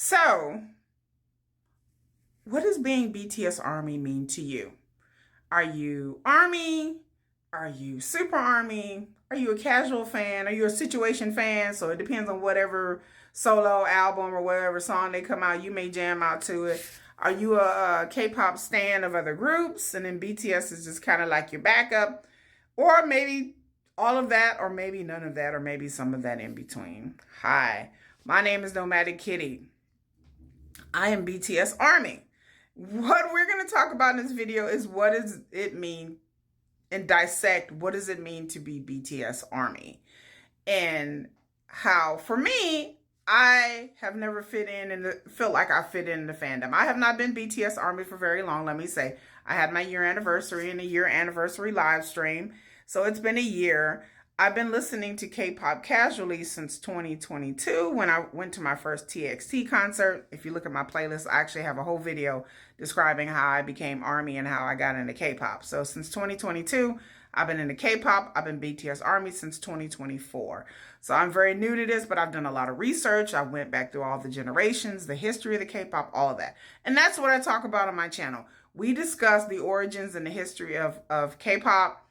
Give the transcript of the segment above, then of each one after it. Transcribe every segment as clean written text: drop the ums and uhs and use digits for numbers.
So, what does being BTS Army mean to you? Are you Army? Are you Super Army? Are you a casual fan? Are you a situation fan? So it depends on whatever solo album or whatever song they come out, you may jam out to it. Are you a K-pop stan of other groups? And then BTS is just kind of like your backup. Or maybe all of that, or maybe none of that, or maybe some of that in between. Hi, my name is Nomadic Kitty. I am BTS Army. What we're going to talk about in this video is what does it mean and dissect what does it mean to be BTS Army. And how, for me, I have never felt like I fit in the fandom. I have not been BTS Army for very long, let me say. I had my year anniversary and a year anniversary live stream. So it's been a year. I've been listening to K-pop casually since 2022 when I went to my first TXT concert. If you look at my playlist, I actually have a whole video describing how I became Army and how I got into K-pop. So since 2022, I've been into K-pop. I've been BTS Army since 2024. So I'm very new to this, but I've done a lot of research. I went back through all the generations, the history of the K-pop, all of that. And that's what I talk about on my channel. We discuss the origins and the history of K-pop.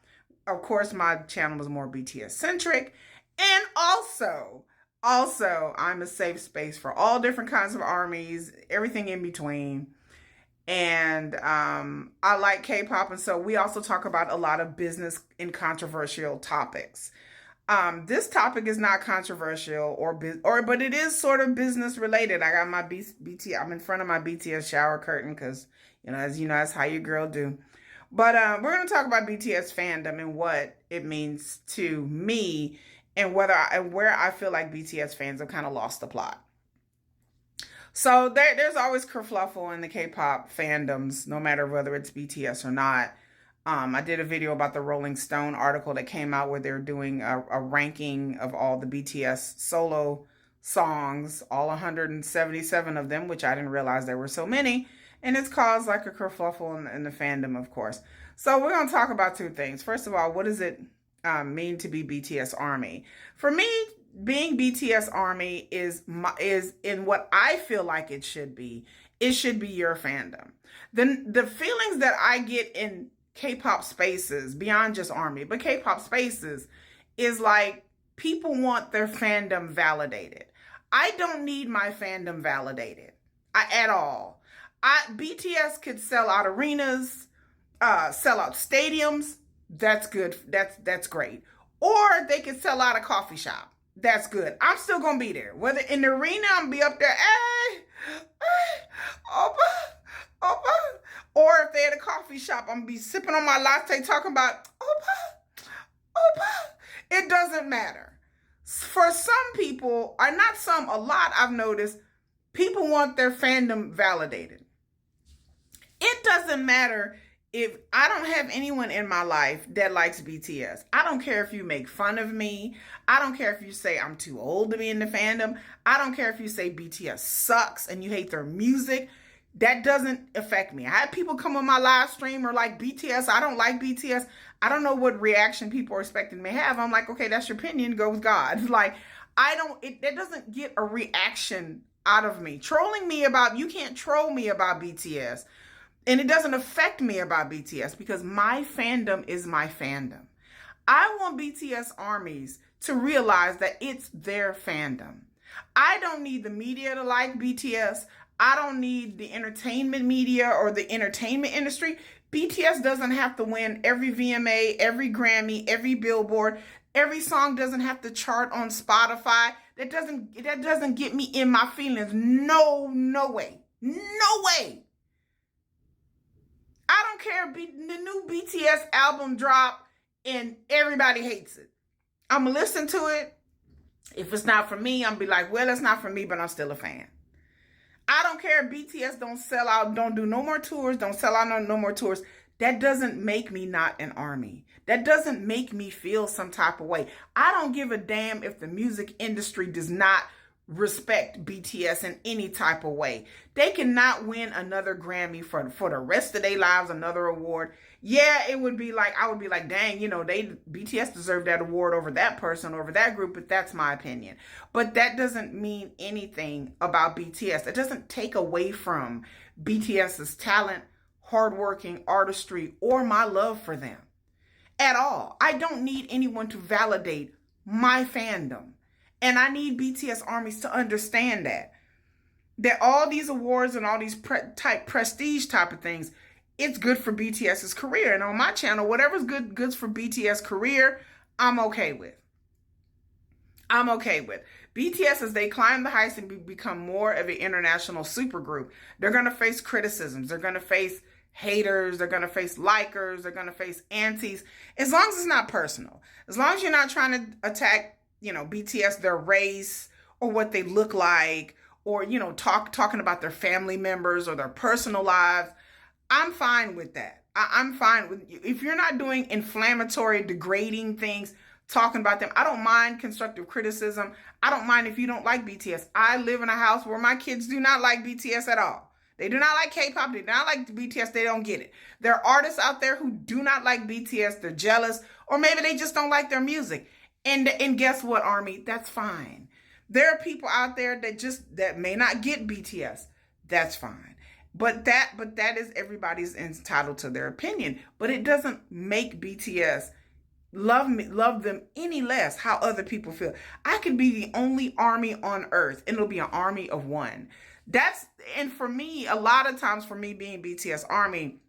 Of course, my channel is more BTS centric. And also, I'm a safe space for all different kinds of armies, everything in between. And I like K-pop. And so we also talk about a lot of business and controversial topics. This topic is not controversial but it is sort of business related. I got my BTS, I'm in front of my BTS shower curtain because, as you know, that's how your girl do. But we're going to talk about BTS fandom and what it means to me and where I feel like BTS fans have kind of lost the plot. So there's always kerfluffle in the K-pop fandoms, no matter whether it's BTS or not. I did a video about the Rolling Stone article that came out where they're doing a ranking of all the BTS solo songs, all 177 of them, which I didn't realize there were so many. And it's caused like a kerfluffle in the fandom, of course. So we're going to talk about two things. First of all, what does it mean to be BTS Army? For me, being BTS Army is in what I feel like it should be. It should be your fandom. The feelings that I get in K-pop spaces, beyond just Army, but K-pop spaces, is like people want their fandom validated. I don't need my fandom validated at all. BTS could sell out arenas, sell out stadiums. That's good. That's great. Or they could sell out a coffee shop. That's good. I'm still going to be there. Whether in the arena, I'm going to be up there. Hey, Opa, Opa. Or if they had a coffee shop, I'm going to be sipping on my latte talking about Opa, Opa. It doesn't matter. For some people, or not some, a lot I've noticed, people want their fandom validated. It doesn't matter if I don't have anyone in my life that likes BTS. I don't care if you make fun of me. I don't care if you say I'm too old to be in the fandom. I don't care if you say BTS sucks and you hate their music. That doesn't affect me. I had people come on my live stream or like BTS. I don't like BTS. I don't know what reaction people are expecting me to have. I'm like, okay, that's your opinion. Go with God. Like, that doesn't get a reaction out of me. Trolling me about, you can't troll me about BTS. And it doesn't affect me about BTS because my fandom is my fandom. I want BTS armies to realize that it's their fandom. I don't need the media to like BTS. I don't need the entertainment media or the entertainment industry. BTS doesn't have to win every VMA, every Grammy, every Billboard. Every song doesn't have to chart on Spotify. That doesn't get me in my feelings. No way. No way. I don't care if the new BTS album drop and everybody hates it. I'm going to listen to it. If it's not for me, I'm going to be like, well, it's not for me, but I'm still a fan. I don't care if BTS don't sell out, don't do no more tours, don't sell out no more tours. That doesn't make me not an army. That doesn't make me feel some type of way. I don't give a damn if the music industry does not respect BTS in any type of way. They cannot win another Grammy for the rest of their lives, another award. Yeah, it would be like, I would be like, dang, BTS deserved that award over that person, over that group, but that's my opinion. But that doesn't mean anything about BTS. It doesn't take away from BTS's talent, hardworking artistry, or my love for them at all. I don't need anyone to validate my fandom. And I need BTS armies to understand that all these awards and all these prestige type of things, it's good for BTS's career. And on my channel, whatever's good for BTS career, I'm okay with. I'm okay with. BTS, as they climb the heights and become more of an international supergroup, they're going to face criticisms. They're going to face haters. They're going to face likers. They're going to face antis. As long as it's not personal. As long as you're not trying to attack, BTS, their race, or what they look like, or, talking about their family members or their personal lives, I'm fine with that. I'm fine with, if you're not doing inflammatory, degrading things, talking about them. I don't mind constructive criticism. I don't mind if you don't like BTS. I live in a house where my kids do not like BTS at all. They do not like K-pop. They do not like BTS. They don't get it. There are artists out there who do not like BTS. They're jealous, or maybe they just don't like their music. And guess what, Army? That's fine. There are people out there that may not get BTS. That's fine. But that is, everybody's entitled to their opinion. But it doesn't make BTS love them any less how other people feel. I could be the only army on earth, and it'll be an army of one. And for me, a lot of times, for me being BTS army,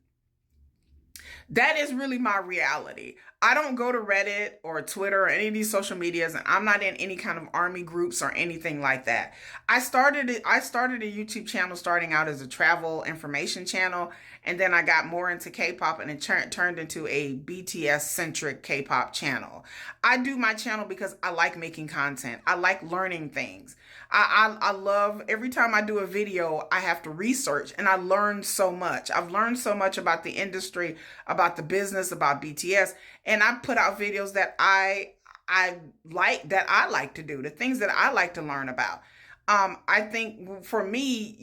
that is really my reality. I don't go to Reddit or Twitter or any of these social medias, and I'm not in any kind of army groups or anything like that. I started a YouTube channel starting out as a travel information channel, and then I got more into K-pop, and it turned into a BTS-centric K-pop channel. I do my channel because I like making content. I like learning things. I love, every time I do a video, I have to research, and I learn so much. I've learned so much about the industry, about the business, about BTS, and I put out videos that I like to do, the things that I like to learn about. I think for me,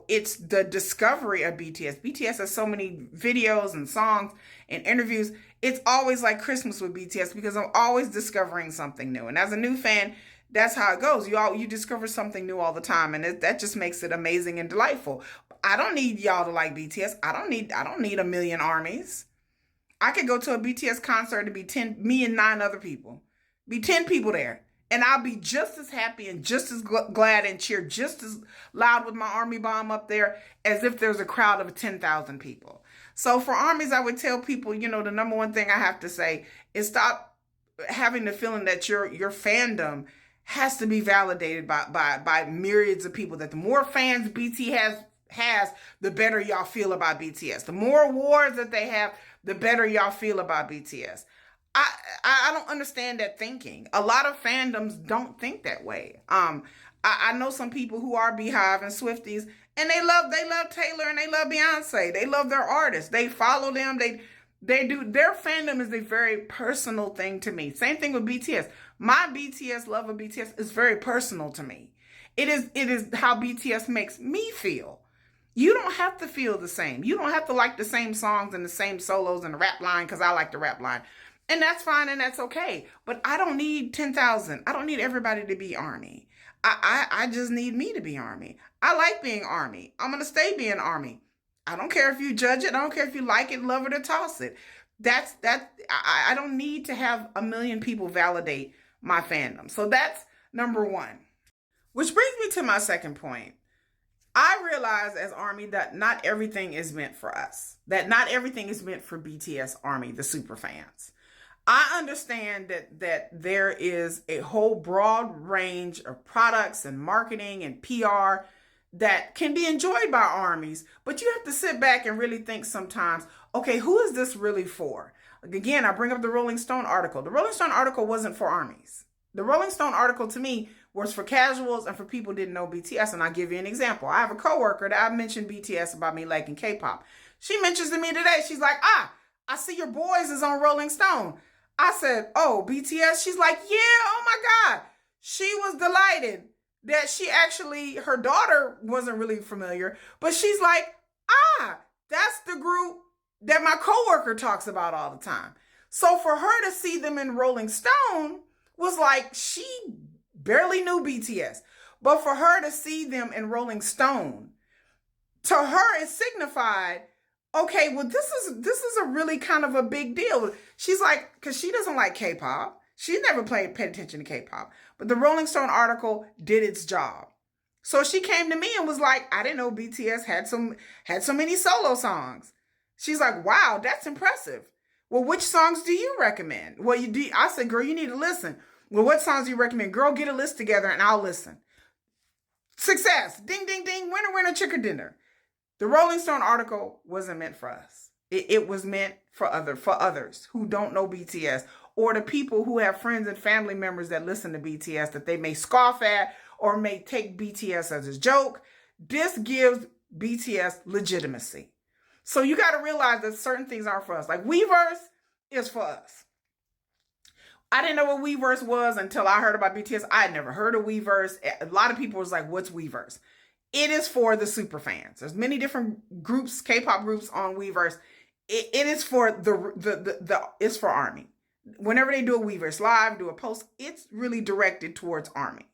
it's the discovery of BTS. BTS has so many videos and songs and interviews. It's always like Christmas with BTS because I'm always discovering something new. And as a new fan, that's how it goes. You discover something new all the time, and that just makes it amazing and delightful. I don't need y'all to like BTS. I don't need a million armies. I could go to a BTS concert to be me and 9 other people. Be 10 people there. And I'll be just as happy and just as glad and cheer just as loud with my army bomb up there as if there's a crowd of 10,000 people. So for armies, I would tell people, the number one thing I have to say is stop having the feeling that your fandom has to be validated by myriads of people. That the more fans BT has, the better y'all feel about BTS. The more awards that they have, the better y'all feel about BTS. I don't understand that thinking. A lot of fandoms don't think that way. I know some people who are Beehive and Swifties, and they love Taylor and they love Beyonce. They love their artists. They follow them. They do. Their fandom is a very personal thing to me. Same thing with BTS. My BTS love of BTS is very personal to me. It is how BTS makes me feel. You don't have to feel the same. You don't have to like the same songs and the same solos and the rap line because I like the rap line. And that's fine and that's okay. But I don't need 10,000. I don't need everybody to be Army. I just need me to be Army. I like being Army. I'm going to stay being Army. I don't care if you judge it. I don't care if you like it, love it, or toss it. I don't need to have a million people validate my fandom. So that's number one. Which brings me to my second point. I realize as Army that not everything is meant for us. That not everything is meant for BTS Army, the super fans. I understand that there is a whole broad range of products and marketing and PR that can be enjoyed by armies, but you have to sit back and really think sometimes, okay, who is this really for? Again, I bring up the Rolling Stone article. The Rolling Stone article wasn't for armies. The Rolling Stone article to me was for casuals and for people who didn't know BTS. And I'll give you an example. I have a coworker that I mentioned BTS about me liking K-pop. She mentions to me today, she's like, I see your boys is on Rolling Stone. I said, oh, BTS? She's like, yeah, oh my God. She was delighted that her daughter wasn't really familiar, but she's like, that's the group that my coworker talks about all the time. So for her to see them in Rolling Stone was like, she barely knew BTS. But for her to see them in Rolling Stone, to her it signified, okay, well, this is a really kind of a big deal. She's like, because she doesn't like K-pop. She never paid attention to K-pop. But the Rolling Stone article did its job. So she came to me and was like, I didn't know BTS had so many solo songs. She's like, wow, that's impressive. Well, which songs do you recommend? Well, I said, girl, you need to listen. Well, what songs do you recommend? Girl, get a list together and I'll listen. Success. Ding, ding, ding. Winner, winner, chicken dinner. The Rolling Stone article wasn't meant for us. It was meant for others who don't know BTS, or the people who have friends and family members that listen to BTS that they may scoff at or may take BTS as a joke. This gives BTS legitimacy. So you got to realize that certain things aren't for us. Like Weverse is for us. I didn't know what Weverse was until I heard about BTS. I had never heard of Weverse. A lot of people was like, what's Weverse? It is for the super fans. There's many different groups, K-pop groups on Weverse. It is for it's for ARMY. Whenever they do a Weverse live, do a post, it's really directed towards ARMY.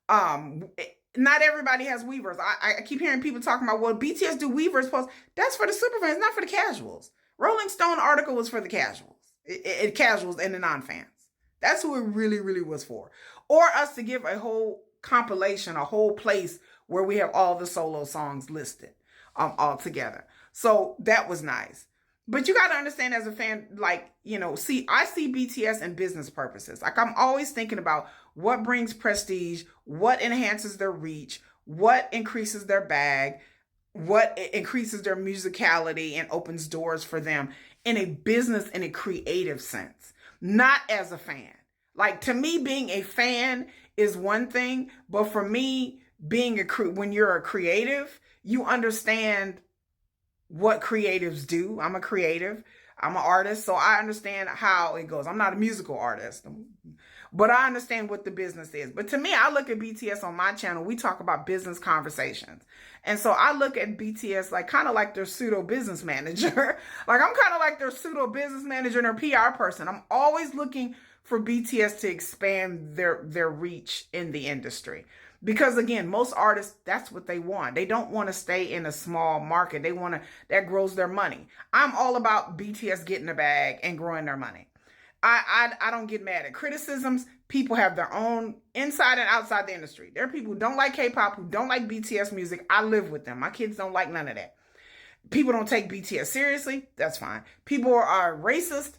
Not everybody has Weverse. I keep hearing people talking about, well, BTS do Weverse posts. That's for the super fans, not for the casuals. Rolling Stone article was for the casuals. Casuals and the non-fans. That's who it really, really was for. Or us to give a whole compilation, a whole place where we have all the solo songs listed all together. So that was nice. But you got to understand as a fan, like, I see BTS in business purposes. Like, I'm always thinking about what brings prestige, what enhances their reach, what increases their bag, what increases their musicality and opens doors for them in a business and a creative sense, not as a fan. Like, to me, being a fan is one thing, but for me, when you're a creative, you understand what creatives do. I'm a creative. I'm an artist, so I understand how it goes. I'm not a musical artist, but I understand what the business is. But to me, I look at BTS on my channel. We talk about business conversations. And so I look at BTS like kind of like their pseudo business manager. Like, I'm kind of like their pseudo business manager and their PR person. I'm always looking for BTS to expand their reach in the industry. Because again, most artists, that's what they want. They don't want to stay in a small market. That grows their money. I'm all about BTS getting a bag and growing their money. I don't get mad at criticisms. People have their own inside and outside the industry. There are people who don't like K-pop, who don't like BTS music. I live with them. My kids don't like none of that. People don't take BTS seriously. That's fine. People are racist.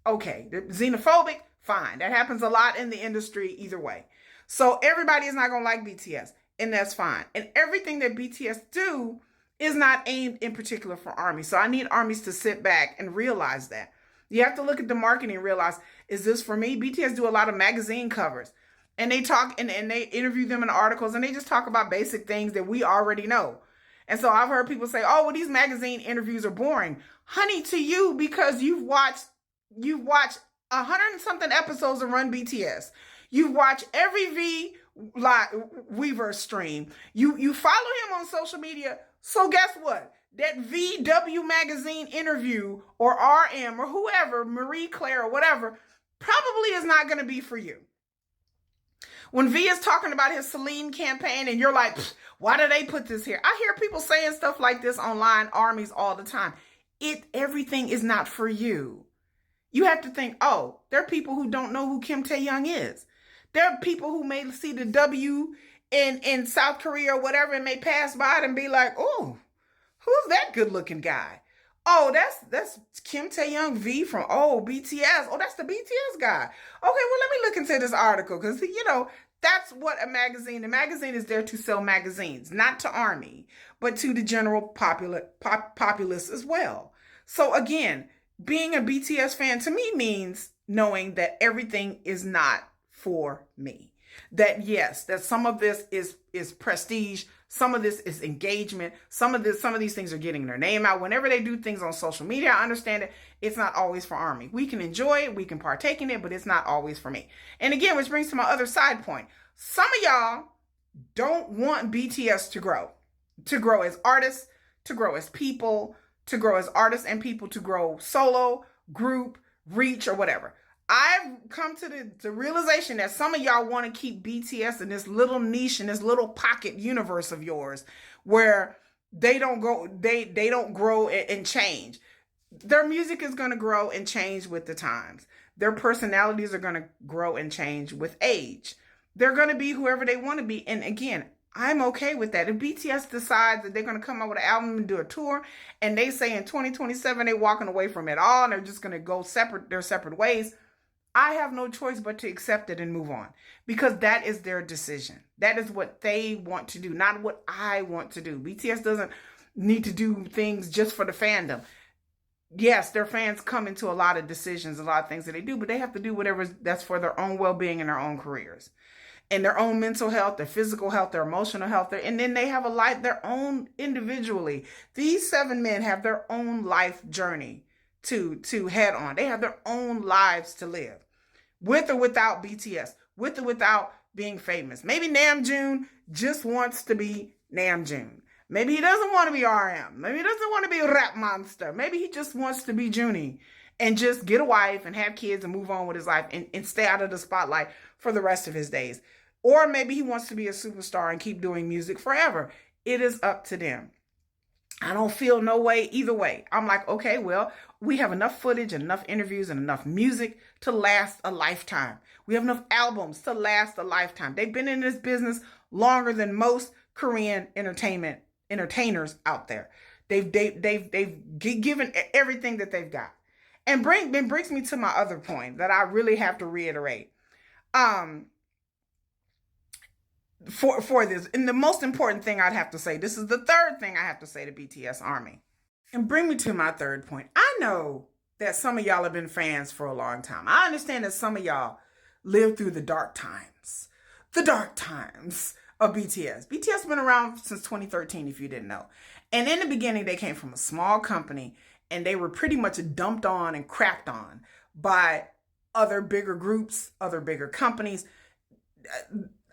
Okay. They're xenophobic. Fine. That happens a lot in the industry either way. So everybody is not going to like BTS, and that's fine. And everything that BTS do is not aimed in particular for ARMY. So I need ARMYs to sit back and realize that. You have to look at the marketing and realize, is this for me? BTS do a lot of magazine covers, and they talk and they interview them in articles, and they just talk about basic things that we already know. And so I've heard people say, oh, well, these magazine interviews are boring. Honey, to you, because you've watched 100 and something episodes of Run BTS. You watch every Weverse stream. You follow him on social media. So guess what? That VW magazine interview or RM or whoever, Marie Claire or whatever, probably is not going to be for you. When V is talking about his Celine campaign and you're like, why did they put this here? I hear people saying stuff like this online, ARMYs all the time. Everything is not for you. You have to think, oh, there are people who don't know who Kim Tae-young is. There are people who may see the W in South Korea or whatever and may pass by it and be like, oh, who's that good looking guy? Oh, that's Kim Tae-young V from BTS. Oh, that's the BTS guy. Okay, well, let me look into this article because, that's what the magazine is there to sell magazines, not to ARMY, but to the general populace as well. So again, being a BTS fan to me means knowing that everything is not for me. That yes, that some of this is prestige, some of this is engagement, some of these things are getting their name out. Whenever they do things on social media, I understand it. It's not always for ARMY. We can enjoy it, we can partake in it, but it's not always for me. And again, which brings to my other side point. Some of y'all don't want BTS to grow as artists, to grow as people, to grow as artists and people, to grow solo, group, reach, or whatever. I've come to the realization that some of y'all want to keep BTS in this little niche, in this little pocket universe of yours, where they don't grow and change. Their music is going to grow and change with the times. Their personalities are going to grow and change with age. They're going to be whoever they want to be. And again, I'm okay with that. If BTS decides that they're going to come out with an album and do a tour, and they say in 2027 they're walking away from it all and they're just going to go their separate ways, I have no choice but to accept it and move on, because that is their decision. That is what they want to do, not what I want to do. BTS doesn't need to do things just for the fandom. Yes, their fans come into a lot of decisions, a lot of things that they do, but they have to do whatever that's for their own well-being and their own careers and their own mental health, their physical health, their emotional health. And then they have a life, their own individually. These 7 men have their own life journey to head on. They have their own lives to live, with or without BTS, with or without being famous. Maybe Namjoon just wants to be Namjoon. Maybe he doesn't want to be RM. Maybe he doesn't want to be a rap monster. Maybe he just wants to be Junie and just get a wife and have kids and move on with his life and stay out of the spotlight for the rest of his days. Or maybe he wants to be a superstar and keep doing music forever. It is up to them. I don't feel no way either way. I'm like, okay, well, we have enough footage and enough interviews and enough music to last a lifetime. We have enough albums to last a lifetime. They've been in this business longer than most Korean entertainers out there. They've given everything that they've got. And brings me to my other point that I really have to reiterate. For this, and the most important thing I'd have to say, this is the third thing I have to say to BTS Army, and bring me to my third point. I know that some of y'all have been fans for a long time. I understand that some of y'all lived through the dark times of BTS. BTS has been around since 2013, if you didn't know. And in the beginning, they came from a small company, and they were pretty much dumped on and crapped on by other bigger groups, other bigger companies.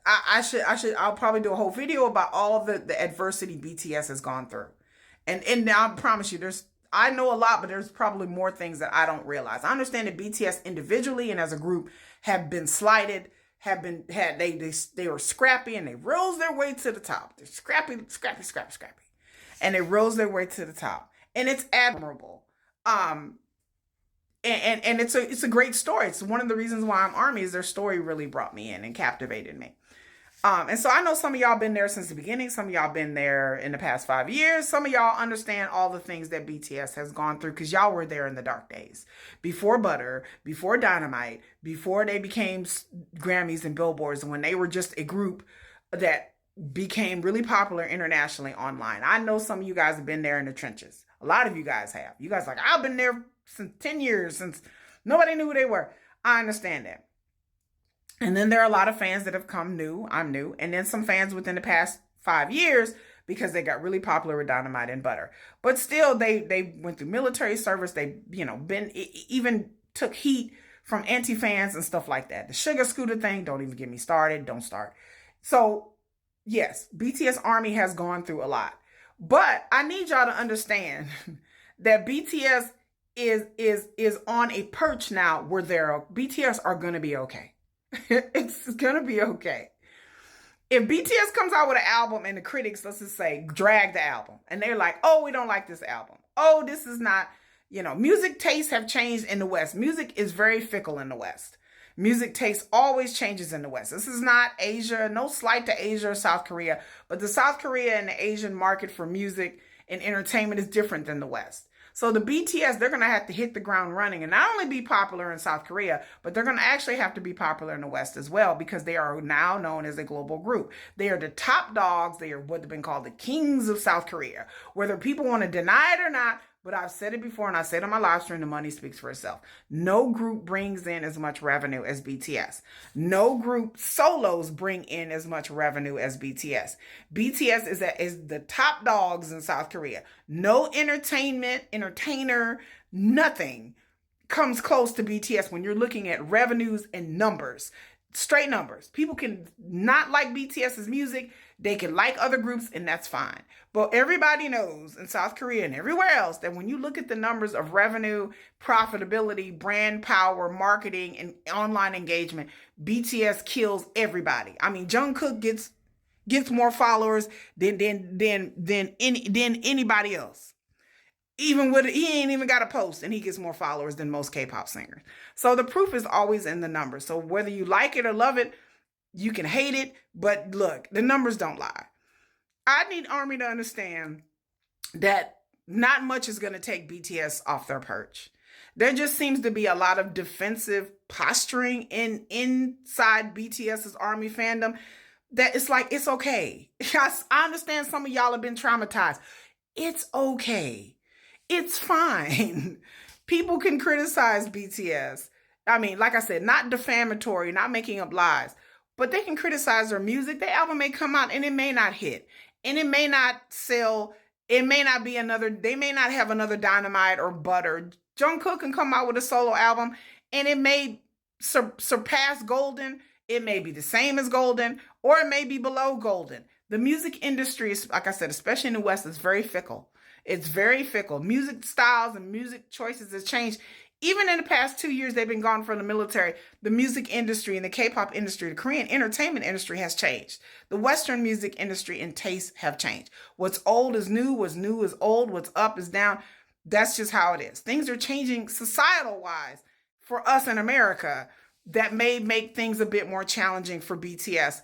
I'll probably do a whole video about all the adversity BTS has gone through. And I promise you, I know a lot, but there's probably more things that I don't realize. I understand that BTS individually and as a group have been slighted, they were scrappy, and they rose their way to the top. They're scrappy. And they rose their way to the top. And it's admirable. And it's a great story. It's one of the reasons why I'm Army, is their story really brought me in and captivated me. And so I know some of y'all been there since the beginning. Some of y'all been there in the past 5 years. Some of y'all understand all the things that BTS has gone through, because y'all were there in the dark days. Before Butter, before Dynamite, before they became Grammys and Billboards, when they were just a group that became really popular internationally online. I know some of you guys have been there in the trenches. A lot of you guys have. You guys like, I've been there since 10 years, since nobody knew who they were. I understand that. And then there are a lot of fans that have come new. I'm new. And then some fans within the past 5 years, because they got really popular with Dynamite and Butter. But still, they went through military service. They, even took heat from anti-fans and stuff like that. The sugar scooter thing, don't even get me started. Don't start. So, yes, BTS Army has gone through a lot. But I need y'all to understand that BTS is on a perch now where BTS are going to be okay. It's going to be okay. If BTS comes out with an album and the critics, let's just say, drag the album, and they're like, oh, we don't like this album. Oh, this is not, music tastes have changed in the West. Music is very fickle in the West. Music taste always changes in the West. This is not Asia, no slight to Asia or South Korea, but the South Korea and the Asian market for music and entertainment is different than the West. So the BTS, they're going to have to hit the ground running and not only be popular in South Korea, but they're going to actually have to be popular in the West as well, because they are now known as a global group. They are the top dogs. They are what have been called the kings of South Korea. Whether people want to deny it or not, but I've said it before, and I said on my live stream, the money speaks for itself. No group brings in as much revenue as BTS. No group solos bring in as much revenue as BTS. BTS is the top dogs in South Korea. No entertainer, nothing comes close to BTS when you're looking at revenues and numbers. Straight numbers. People can not like BTS's music. They can like other groups, and that's fine. But everybody knows in South Korea and everywhere else that when you look at the numbers of revenue, profitability, brand power, marketing, and online engagement, BTS kills everybody. I mean, Jungkook gets more followers than anybody else. Even with he ain't even got a post, and he gets more followers than most K-pop singers. So the proof is always in the numbers. So whether you like it or love it, you can hate it, but look, the numbers don't lie. I need ARMY to understand that not much is going to take BTS off their perch. There just seems to be a lot of defensive posturing inside BTS's ARMY fandom that it's like, it's okay. I understand some of y'all have been traumatized. It's okay. It's fine. People can criticize BTS. I mean, like I said, not defamatory, not making up lies, but they can criticize their music. The album may come out and it may not hit, and it may not sell. It may not be they may not have another Dynamite or Butter. Jungkook can come out with a solo album and it may surpass Golden. It may be the same as Golden, or it may be below Golden. The music industry is, like I said, especially in the West, is very fickle. It's very fickle. Music styles and music choices has changed. Even in the past 2 years, they've been gone from the military. The music industry and the K-pop industry, the Korean entertainment industry has changed. The Western music industry and tastes have changed. What's old is new. What's new is old. What's up is down. That's just how it is. Things are changing societal-wise for us in America that may make things a bit more challenging for BTS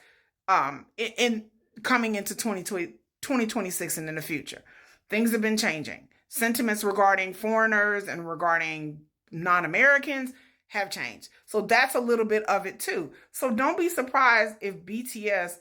in coming into 2026 and in the future. Things have been changing. Sentiments regarding foreigners and regarding non-Americans have changed. So that's a little bit of it too. So don't be surprised if BTS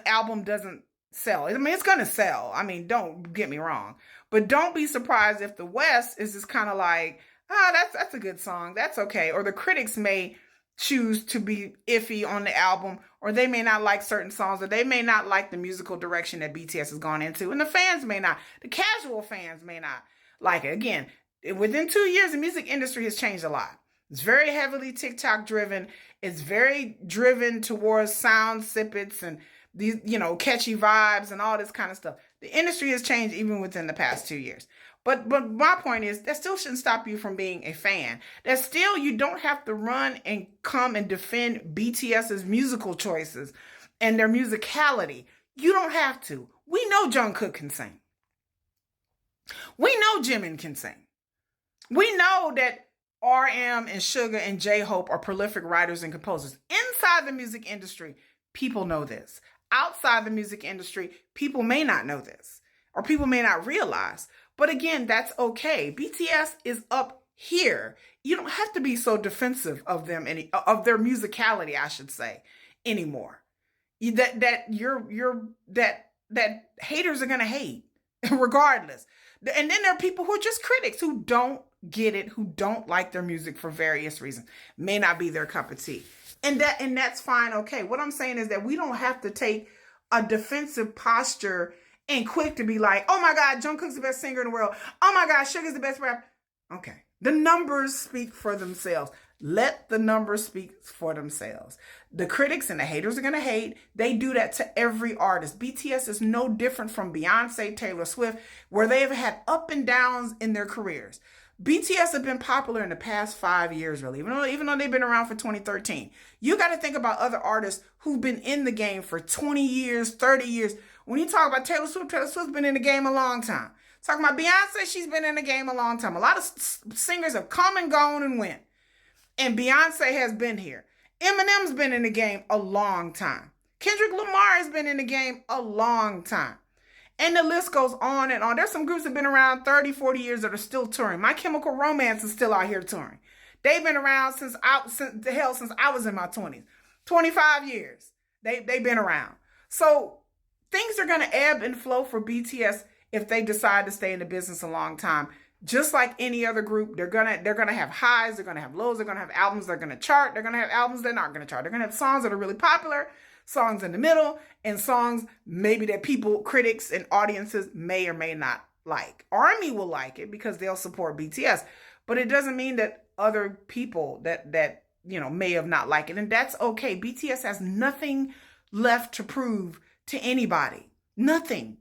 album doesn't sell. I mean, it's going to sell. I mean, don't get me wrong. But don't be surprised if the West is just kind of like, that's a good song. That's okay. Or the critics may choose to be iffy on the album, or they may not like certain songs, or they may not like the musical direction that BTS has gone into, and the fans may not. The casual fans may not like it. Again, within 2 years, the music industry has changed a lot. It's very heavily TikTok driven. It's very driven towards sound snippets and these, catchy vibes and all this kind of stuff. The industry has changed even within the past 2 years. But my point is, that still shouldn't stop you from being a fan. That still, you don't have to run and come and defend BTS's musical choices and their musicality. You don't have to. We know Jungkook can sing. We know Jimin can sing. We know that RM and Suga and J-Hope are prolific writers and composers. Inside the music industry, people know this. Outside the music industry, people may not know this, or people may not realize. But again, that's okay. BTS is up here. You don't have to be so defensive of them, of their musicality, I should say, anymore. That haters are gonna hate, regardless. And then there are people who are just critics who don't get it, who don't like their music for various reasons. May not be their cup of tea. And that's fine, okay. What I'm saying is that we don't have to take a defensive posture and quick to be like, oh my God, Jungkook's the best singer in the world. Oh my God, Suga's the best rapper. Okay. The numbers speak for themselves. Let the numbers speak for themselves. The critics and the haters are going to hate. They do that to every artist. BTS is no different from Beyonce, Taylor Swift, where they've had up and downs in their careers. BTS have been popular in the past 5 years, really, even though they've been around for 2013. You got to think about other artists who've been in the game for 20 years, 30 years. When you talk about Taylor Swift's been in the game a long time. Talking about Beyonce, she's been in the game a long time. A lot of singers have come and gone and went. And Beyonce has been here. Eminem's been in the game a long time. Kendrick Lamar has been in the game a long time. And the list goes on and on. There's some groups that have been around 30, 40 years that are still touring. My Chemical Romance is still out here touring. They've been around since I was in my 20s. 25 years. They've been around. So things are going to ebb and flow for BTS if they decide to stay in the business a long time. Just like any other group, they're gonna have highs, they're gonna have lows, they're gonna have albums they're gonna chart, they're gonna have albums they're not gonna chart. They're gonna have songs that are really popular, songs in the middle, and songs maybe that critics and audiences may or may not like. ARMY will like it because they'll support BTS, but it doesn't mean that other people that may have not liked it. And that's okay. BTS has nothing left to prove to anybody. Nothing.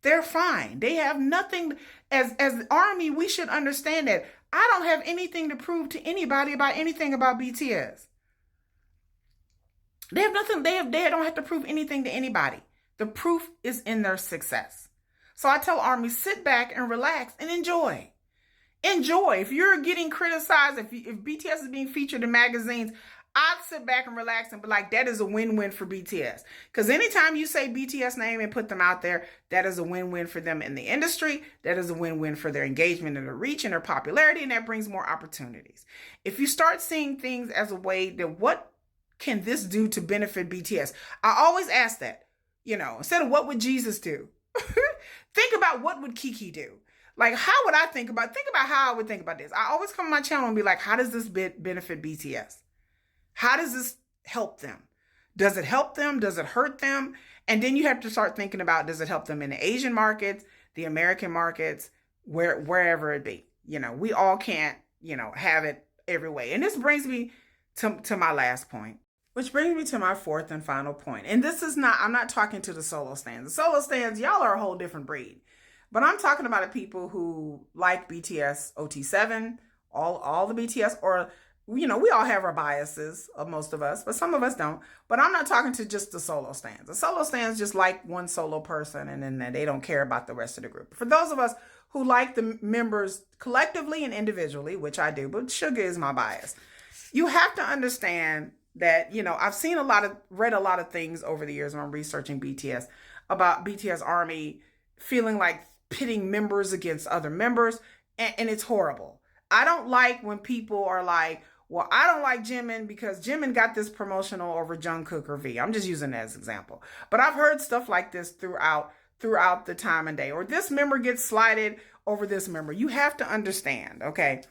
They're fine. They have nothing. As ARMY, we should understand that I don't have anything to prove to anybody about anything about BTS. They have nothing. They don't have to prove anything to anybody. The proof is in their success. So I tell ARMY, sit back and relax and enjoy. Enjoy. If you're getting criticized, if BTS is being featured in magazines, I'd sit back and relax and be like, that is a win-win for BTS. Because anytime you say BTS name and put them out there, that is a win-win for them in the industry. That is a win-win for their engagement and their reach and their popularity, and that brings more opportunities. If you start seeing things as a way that what can this do to benefit BTS? I always ask that, instead of what would Jesus do? Think about what would Kiki do? Like, how would I think about how I would think about this? I always come on my channel and be like, how does this benefit BTS? How does this help them? Does it help them? Does it hurt them? And then you have to start thinking about, does it help them in the Asian markets, the American markets, wherever it be? We all can't, have it every way. And this brings me to my last point, which brings me to my fourth and final point. And I'm not talking to the solo stands. The solo stands, y'all are a whole different breed. But I'm talking about the people who like BTS, OT7, all the BTS, or we all have our biases, most of us, but some of us don't. But I'm not talking to just the solo stands. The solo stands just like one solo person, and then they don't care about the rest of the group. For those of us who like the members collectively and individually, which I do, but Suga is my bias. You have to understand that, I've read a lot of things over the years when I'm researching BTS about BTS ARMY feeling like pitting members against other members, and it's horrible. I don't like when people are like, well, I don't like Jimin because Jimin got this promotional over Jungkook or V. I'm just using that as an example. But I've heard stuff like this throughout the time and day. Or this member gets slighted over this member. You have to understand, okay?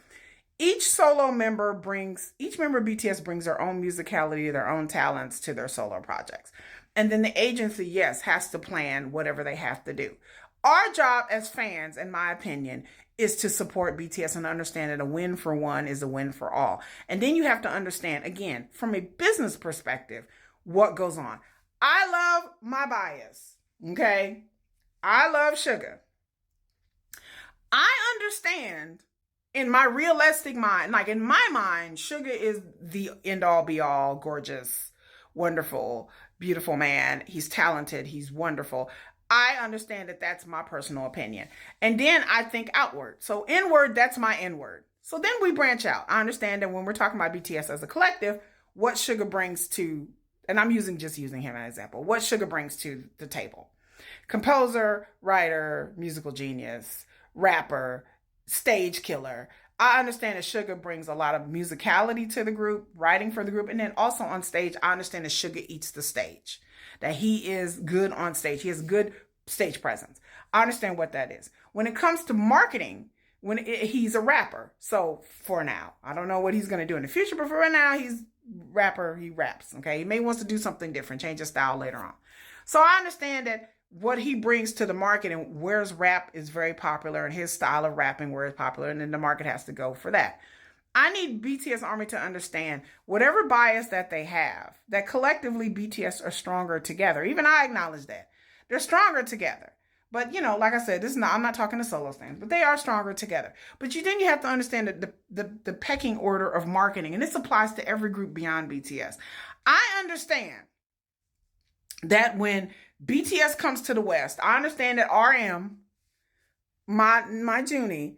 Each member of BTS brings their own musicality, their own talents to their solo projects. And then the agency, yes, has to plan whatever they have to do. Our job as fans, in my opinion, is to support BTS and understand that a win for one is a win for all. And then you have to understand, again, from a business perspective, what goes on. I love my bias, okay? I love Suga. I understand in my realistic mind, like in my mind, Suga is the end-all be-all, gorgeous, wonderful, beautiful man. He's talented. He's wonderful. I understand that that's my personal opinion. And then I think outward. So inward, that's my inward. So then we branch out. I understand that when we're talking about BTS as a collective, what Suga brings to, and I'm just using him as an example, what Suga brings to the table. Composer, writer, musical genius, rapper, stage killer. I understand that Suga brings a lot of musicality to the group, writing for the group, and then also on stage, I understand that Suga eats the stage. That he is good on stage. He has good stage presence. I understand what that is. When it comes to marketing, he's a rapper. So for now, I don't know what he's going to do in the future, but for right now, he's rapper. He raps. Okay. He may wants to do something different, change his style later on. So I understand that what he brings to the market and where's rap is very popular and his style of rapping where it's popular. And then the market has to go for that. I need BTS ARMY to understand whatever bias that they have, that collectively BTS are stronger together. Even I acknowledge that. They're stronger together. But, like I said, I'm not talking to solo stands, but they are stronger together. But then you have to understand that the pecking order of marketing, and this applies to every group beyond BTS. I understand that when BTS comes to the West, I understand that RM, my Junie,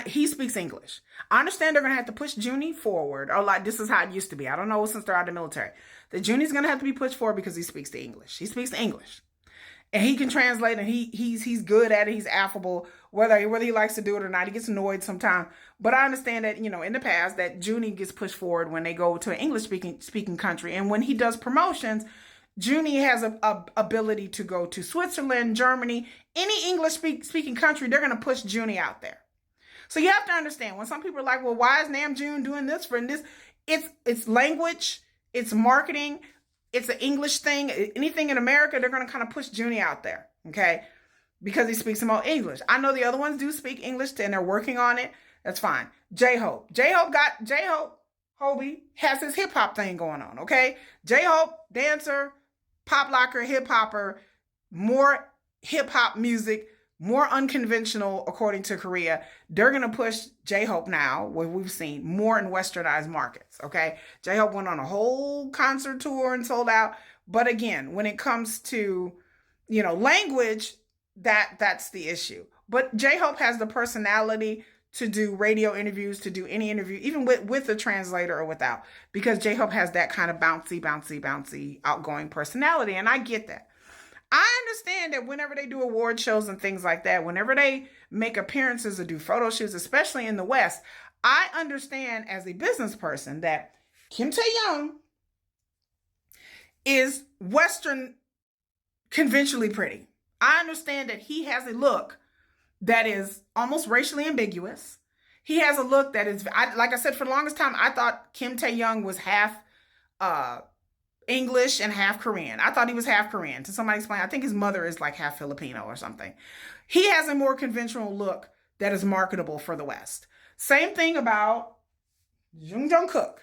he speaks English. I understand they're going to have to push Junie forward, or like this is how it used to be. I don't know since they're out of the military. The Junie's going to have to be pushed forward because he speaks the English. He speaks English. And he can translate, and he's good at it. He's affable, whether he likes to do it or not. He gets annoyed sometimes. But I understand that, in the past, that Junie gets pushed forward when they go to an English-speaking country. And when he does promotions, Junie has a ability to go to Switzerland, Germany, any English-speaking country. They're going to push Junie out there. So you have to understand, when some people are like, well, why is Namjoon doing this for this? It's language, it's marketing, it's an English thing. Anything in America, they're going to kind of push Junie out there, okay? Because he speaks more English. I know the other ones do speak English and they're working on it. That's fine. J-Hope, Hobie has his hip hop thing going on, okay? J-Hope, dancer, pop locker, hip hopper, more hip hop music, more unconventional according to Korea. They're gonna push J-Hope now, what we've seen, more in westernized markets, okay? J-Hope went on a whole concert tour and sold out. But again, when it comes to, language, that's the issue. But J-Hope has the personality to do radio interviews, to do any interview, even with a translator or without, because J-Hope has that kind of bouncy, outgoing personality. And I get that. I understand that whenever they do award shows and things like that, whenever they make appearances or do photo shoots, especially in the West, I understand as a business person that Kim Tae-young is Western conventionally pretty. I understand that he has a look that is almost racially ambiguous. He has a look that is, like I said, for the longest time, I thought Kim Tae-young was half English and half Korean. I thought he was half Korean. To somebody explain, I think his mother is like half Filipino or something. He has a more conventional look that is marketable for the West. Same thing about Jungkook.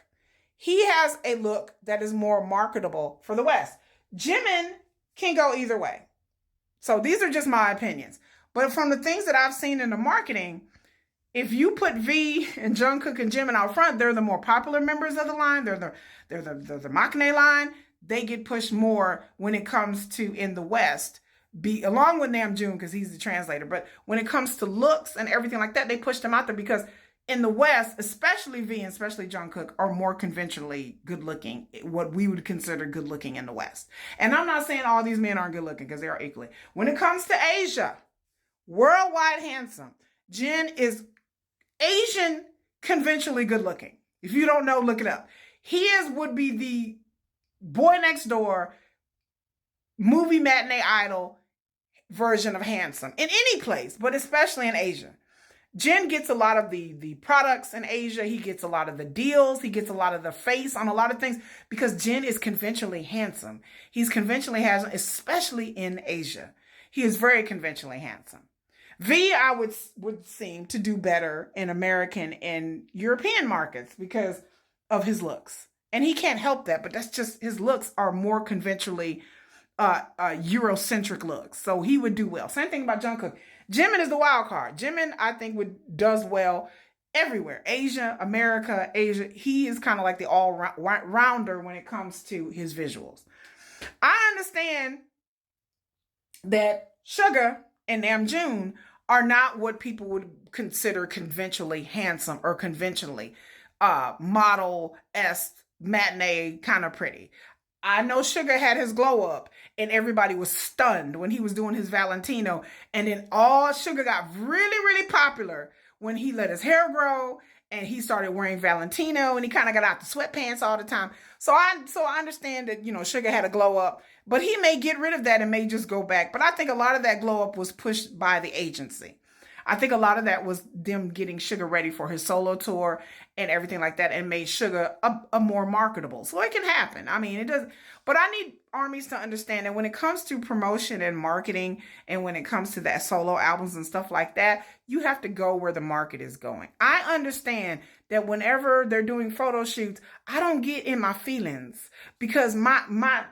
He has a look that is more marketable for the West. Jimin can go either way. So these are just my opinions. But from the things that I've seen in the marketing, if you put V and Jungkook and Jimin out front, they're the more popular members of the line. They're the maknae line. They get pushed more when it comes to in the West, along with Namjoon because he's the translator. But when it comes to looks and everything like that, they push them out there because in the West, especially V and especially Jungkook, are more conventionally good looking, what we would consider good looking in the West. And I'm not saying all these men aren't good looking because they are equally. When it comes to Asia, worldwide handsome, Jin is Asian conventionally good looking. If you don't know, look it up. He would be the boy next door movie matinee idol version of handsome in any place, but especially in Asia. Jin gets a lot of the products in Asia. He gets a lot of the deals. He gets a lot of the face on a lot of things because Jin is conventionally handsome. He's conventionally handsome, especially in Asia. He is very conventionally handsome. V, I would seem to do better in American and European markets because of his looks. And he can't help that, but that's just, his looks are more conventionally Eurocentric looks. So he would do well. Same thing about Jungkook. Jimin is the wild card. Jimin, I think, does well everywhere. Asia, America, Asia. He is kind of like the all-rounder when it comes to his visuals. I understand that Suga and Namjoon are not what people would consider conventionally handsome or conventionally model-esque matinee kind of pretty. I know Suga had his glow up and everybody was stunned when he was doing his Valentino. And then Suga got really, really popular when he let his hair grow and he started wearing Valentino and he kind of got out the sweatpants all the time. So I understand that, Suga had a glow up, but he may get rid of that and may just go back. But I think a lot of that glow up was pushed by the agency. I think a lot of that was them getting Suga ready for his solo tour and everything like that and made Suga a more marketable. So it can happen. I mean, it does. But I need armies to understand that when it comes to promotion and marketing and when it comes to that solo albums and stuff like that, you have to go where the market is going. I understand that whenever they're doing photo shoots, I don't get in my feelings because my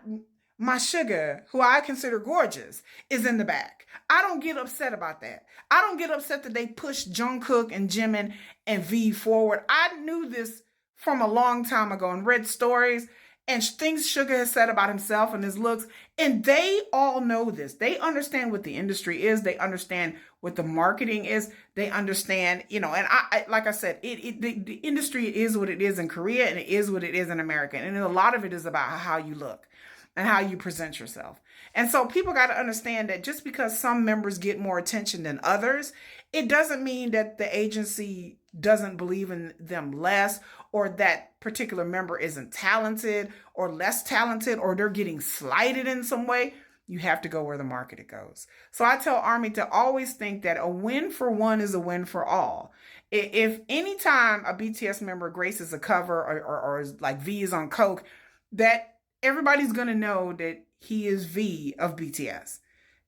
Suga, who I consider gorgeous, is in the back. I don't get upset about that. I don't get upset that they pushed Jungkook and Jimin and V forward. I knew this from a long time ago and read stories and things Suga has said about himself and his looks. And they all know this. They understand what the industry is. They understand what the marketing is. They understand, and I like I said, the industry is what it is in Korea and it is what it is in America. And a lot of it is about how you look and how you present yourself. And so people got to understand that just because some members get more attention than others, it doesn't mean that the agency doesn't believe in them less or that particular member isn't talented or less talented or they're getting slighted in some way. You have to go where the market goes. So I tell Army to always think that a win for one is a win for all. If anytime a BTS member graces a cover or is like V is on coke, that everybody's going to know that he is V of BTS.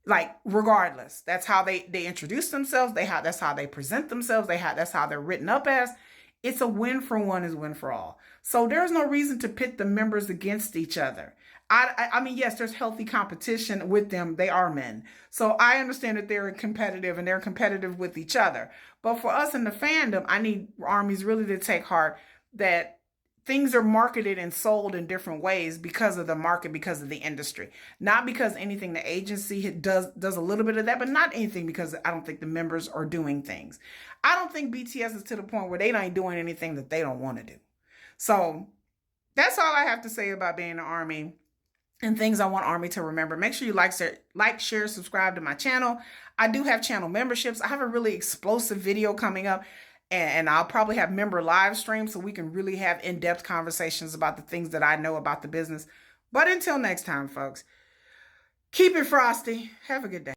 Like, regardless. That's how they introduce themselves. That's how they present themselves. That's how they're written up as. It's a win for one is win for all. So there's no reason to pit the members against each other. I mean, yes, there's healthy competition with them. They are men. So I understand that they're competitive and they're competitive with each other. But for us in the fandom, I need armies really to take heart that things are marketed and sold in different ways because of the market, because of the industry. Not because anything the agency does a little bit of that, but not anything because I don't think the members are doing things. I don't think BTS is to the point where they ain't doing anything that they don't want to do. So that's all I have to say about being an army and things I want Army to remember. Make sure you like, share, subscribe to my channel. I do have channel memberships. I have a really explosive video coming up, and I'll probably have member live streams so we can really have in-depth conversations about the things that I know about the business. But until next time, folks, keep it frosty. Have a good day.